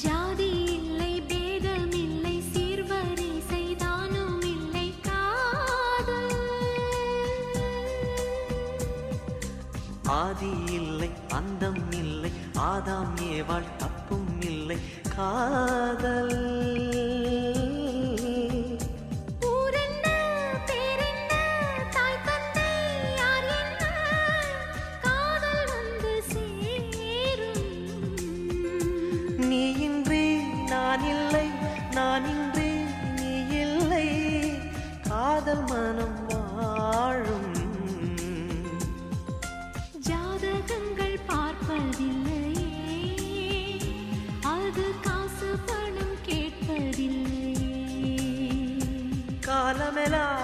ஜாதி இல்லை பேதம் இல்லை சீர்வரிசை தானும் இல்லை காதல் ஆதி இல்லை அந்தம் இல்லை ஆதாம் ஏவாள் தப்பும் இல்லை காதல் நான் இன்றி நீ இல்லை காதல் மனம் வாழும் ஜாதகங்கள் பார்ப்பதில்லையே அது காசு பணம் கேட்பதில்லையே காலமெல்லாம்